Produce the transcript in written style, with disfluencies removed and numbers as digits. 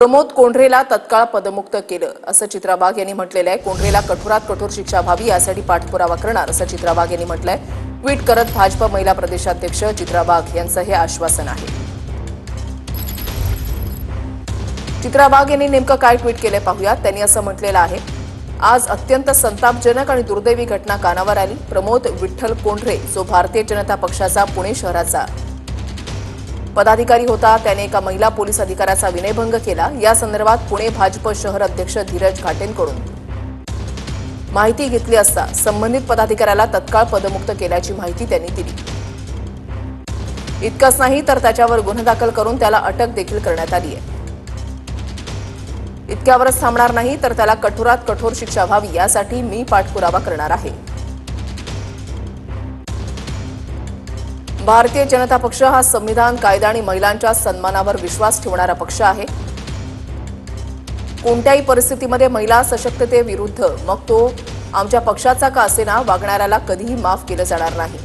प्रमोद कोंढरेला तत्काळ पदमुक्त केलं असं चित्रा वाघ यांनी म्हटलेलं आहे। कोंढरेला कठोरात कठोर शिक्षा व्हावी यासाठी पाठपुरावा करणार असं चित्रा वाघ यांनी म्हटलंय। ट्विट करत भाजप महिला प्रदेशाध्यक्ष चित्रा वाघ यांचं हे आश्वासन आहे। चित्रा वाघ यांनी नेमकं काय ट्विट केलंय पाहूयात। त्यांनी असं म्हटलेलं आहे, आज अत्यंत संतापजनक आणि दुर्दैवी घटना कानावर आली। प्रमोद विठ्ठल कोंढरे जो भारतीय जनता पक्षाचा पुणे शहराचा पदाधिकारी होता, त्याने एका महिला पोलीस अधिकाऱ्याचा विनयभंग केला। या संदर्भात पुणे भाजप शहर अध्यक्ष धीरज घाटेंकडून माहिती घेतली असता संबंधित पदाधिकाऱ्याला तत्काळ पदमुक्त केल्याची माहिती त्यांनी दिली। इतकंच नाही तर त्याच्यावर गुन्हा दाखल करून त्याला अटक देखील करण्यात आली आहे। इतक्यावरच थांबणार नाही तर त्याला कठोरात कठोर शिक्षा व्हावी यासाठी मी पाठपुरावा करणार आहे। भारतीय जनता पक्ष हा संविधान, कायदा आणि महिलांच्या सन्मानावर विश्वास ठेवणारा पक्ष आहे। कोणत्याही परिस्थितीमध्ये महिला सशक्ततेविरुद्ध मग तो आमच्या पक्षाचा का असेना वागणाऱ्याला कधीही माफ केलं जाणार नाही।